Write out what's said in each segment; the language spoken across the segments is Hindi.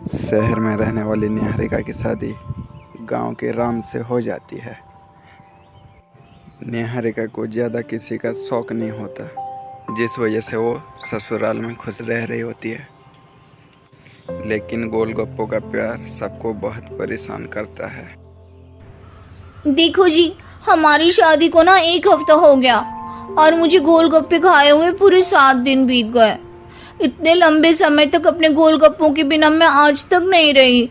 शहर में रहने वाली निहारिका की शादी गांव के राम से हो जाती है। निहारिका को ज़्यादा किसी का शौक नहीं होता, जिस वजह से वो ससुराल में खुश रह रही होती है। लेकिन गोलगप्पों का प्यार सबको बहुत परेशान करता है। देखो जी, हमारी शादी को ना 1 हफ्ता हो गया और मुझे गोलगप्पे खाए हुए पूरे 7 दिन बीत गए। इतने लंबे समय तक अपने गोलगप्पों के बिना मैं आज तक नहीं रही।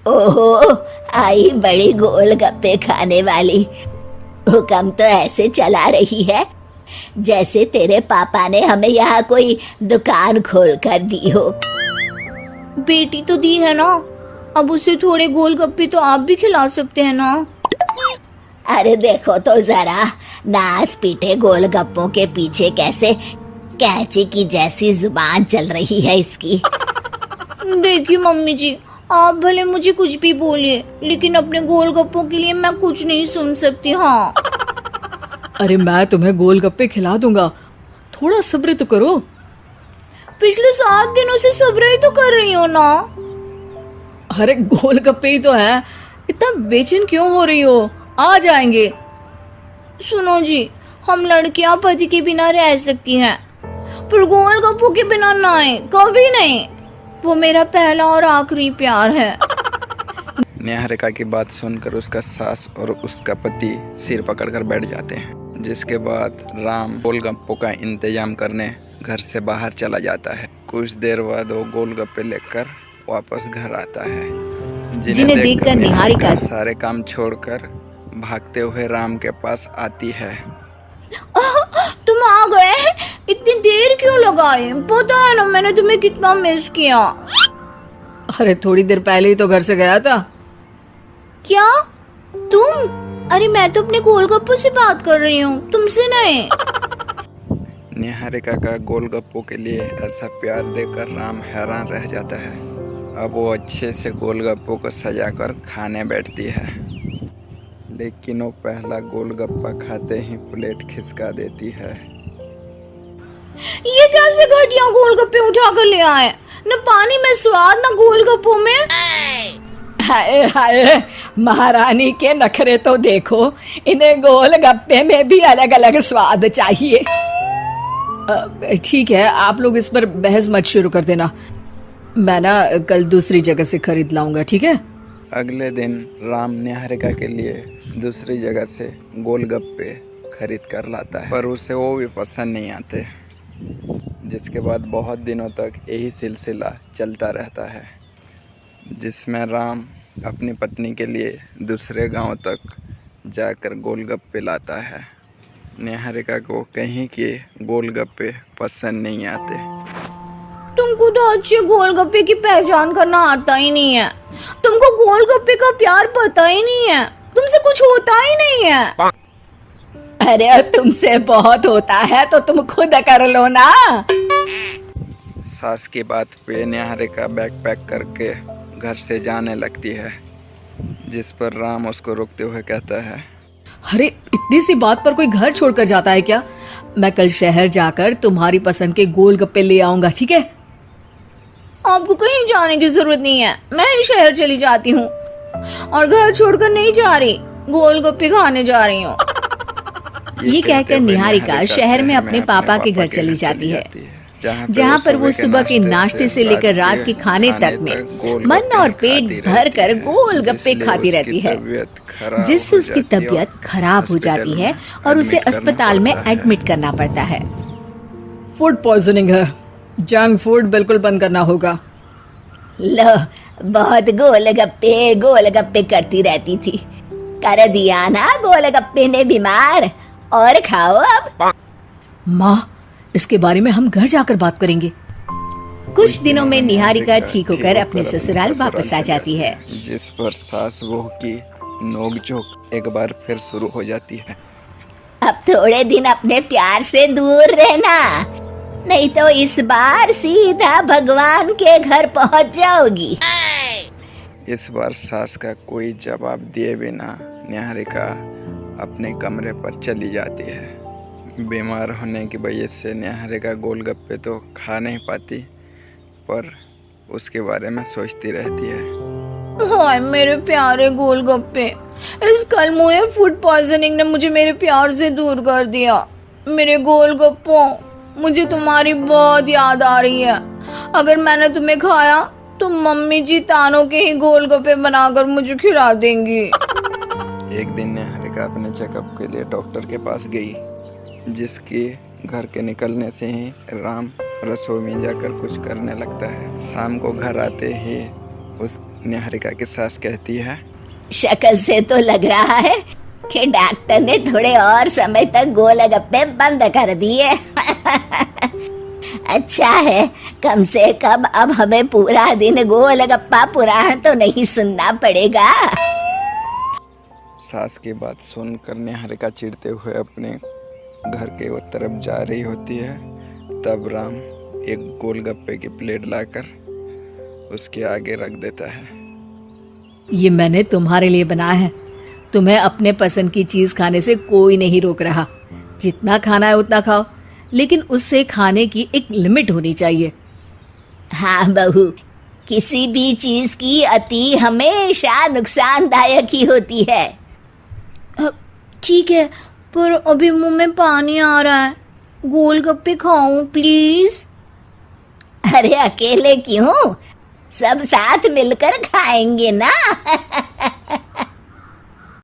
ओहो, आई बड़ी गोलगप्पे खाने वाली। हुक्म तो ऐसे चला रही है जैसे तेरे पापा ने हमें यहाँ कोई दुकान खोल कर दी हो। बेटी तो दी है ना, अब उसे थोड़े गोलगप्पे तो आप भी खिला सकते हैं ना। अरे देखो तो जरा, नास पीटे गोलगप्पों के पीछे कैसे कैंची की जैसी जुबान चल रही है इसकी। देखिए मम्मी जी, आप भले मुझे कुछ भी बोलिए, लेकिन अपने गोलगप्पों के लिए मैं कुछ नहीं सुन सकती। हाँ, अरे मैं तुम्हें गोलगप्पे खिला दूंगा, थोड़ा सब्र तो करो। पिछले 7 दिनों से सब्र ही तो कर रही हो ना। अरे गोलगप्पे ही तो है, इतना बेचैन क्यों हो रही हो? आ जाएंगे। सुनो जी, हम लड़कियां पति के बिना रह सकती हैं, पर गोलगप्पों के बिना नहीं, कभी नहीं। वो मेरा पहला और आखिरी प्यार है। निहारिका की बात सुनकर उसका सास और उसका पति सिर पकड़कर बैठ जाते हैं, जिसके बाद राम गोलगप्पों का इंतजाम करने घर से बाहर चला जाता है। कुछ देर बाद वो गोलगप्पे लेकर वापस घर आता है, जिन्हें देखकर निहारिका सारे काम छोड़कर भागते हुए राम के पास आती है। तुम आ गए? इतनी देर क्यों लगाई? पता है ना मैंने तुम्हें कितना मिस किया। अरे थोड़ी देर पहले ही तो घर से गया था। क्या तुम? अरे मैं तो अपने गोलगप्पों से बात कर रही हूँ, तुमसे नहीं। निहारिका का गोलगप्पों के लिए ऐसा प्यार देखकर राम हैरान रह जाता है। अब वो अच्छे से गोलगप्पों को सजाकर खाने बैठती है, लेकिन वो पहला गोलगप्पा खाते ही प्लेट खिसका देती है। ये कैसे घटिया गोलगप्पे उठा कर ले आए? न पानी में स्वाद, न गोलगप्पों में। हाय हाय, महारानी के नखरे तो देखो, इन्हें गोलगप्पे में भी अलग अलग स्वाद चाहिए। ठीक है, आप लोग इस पर बहस मत शुरू कर देना। मैं ना कल दूसरी जगह से खरीद लाऊंगा, ठीक है? अगले दिन राम निहारिका के लिए दूसरी जगह से गोलगप्पे खरीद कर लाता है, पर उसे वो भी पसंद नहीं आते। जिसके बाद बहुत दिनों तक यही सिलसिला चलता रहता है, जिसमें राम अपनी पत्नी के लिए दूसरे गांव तक जाकर गोलगप्पे लाता है। निहारिका को कहीं के गोलगप्पे पसंद नहीं आते। तुमको तो अच्छे गोलगप्पे की पहचान करना आता ही नहीं है। तुमको गोलगप्पे का प्यार पता ही नहीं है, तुमसे कुछ होता ही नहीं है। अरे तुमसे बहुत होता है तो तुम खुद कर लो ना। सास की बात पे निहारिका बैग पैक करके घर से जाने लगती है, जिस पर राम उसको रोकते हुए कहता है, अरे इतनी सी बात पर कोई घर छोड़कर जाता है क्या? मैं कल शहर जाकर तुम्हारी पसंद के गोलगप्पे ले आऊंगा, ठीक है? आपको कहीं जाने की जरूरत नहीं है, मैं ही शहर चली जाती हूँ और घर छोड़कर नहीं जा रही, गोलगप्पे खाने जा रही हूँ। ये कहकर निहारिका शहर में अपने पापा के घर चली जाती है, जहाँ पर वो सुबह के नाश्ते से लेकर रात के खाने तक में मन और पेट भर कर गोलगप्पे खाती रहती है, जिससे उसकी तबीयत खराब हो जाती है और उसे अस्पताल में एडमिट करना पड़ता है। फूड पॉइजनिंग है, जंक फूड बिल्कुल बंद करना होगा। लो, बहुत गोलगप्पे गोलगप्पे करती रहती थी, कर दिया ना गोलगप्पे ने बीमार। और खाओ अब। माँ, इसके बारे में हम घर जाकर बात करेंगे। कुछ दिनों में निहारिका ठीक होकर अपने ससुराल वापस आ जाती है, जिस पर सास बहू की नोकझोंक एक बार फिर शुरू हो जाती है। अब थोड़े दिन अपने प्यार से दूर रहना, नहीं तो इस बार सीधा भगवान के घर पहुंच जाओगी। इस बार सास का कोई जवाब दिए बिना निहारिका अपने कमरे पर चली जाती है। बीमार होने की वजह से निहारिका गोलगप्पे तो खा नहीं पाती, पर उसके बारे में सोचती रहती है। हाय मेरे प्यारे गोलगप्पे, इस कल मुझे फूड पॉइजनिंग ने मुझे मेरे प्यार से दूर कर दिया। मेरे गोलगप्पों, मुझे तुम्हारी बहुत याद आ रही है। अगर मैंने तुम्हें खाया तो मम्मी जी तानों के ही गोलगप्पे बनाकर मुझे खिला देंगी। एक दिन निहारिका अपने चेकअप के लिए डॉक्टर के पास गई, जिसके घर के निकलने से ही राम रसोई में जाकर कुछ करने लगता है। शाम को घर आते ही उस निहारिका की सास कहती है, शक्ल से तो लग रहा है कि डॉक्टर ने थोड़े और समय तक गोलगप्पे बंद कर दिए। अच्छा है, कम से कम अब हमें पूरा दिन गोलगप्पा पुराण तो नहीं सुनना पड़ेगा। सास की बात सुनकर निहारिका चिढ़ते हुए अपने घर के उस तरफ जा रही होती है। तब राम एक गोलगप्पे की प्लेट लाकर उसके आगे रख देता है। ये मैंने तुम्हारे लिए बनाया है। तुम्हें अपने पसंद की चीज खाने से कोई नहीं रोक रहा। जितना खाना है उतना खाओ, लेकिन उससे खाने की एक लिमिट होनी चाहिए। हाँ बहू, किसी भी चीज की अति हमेशा नुकसानदायक ही होती है। ठीक है, पर अभी मुंह में पानी आ रहा है। गोलगप्पे खाऊं प्लीज? अरे अकेले क्यों, सब साथ मिलकर खाएंगे ना।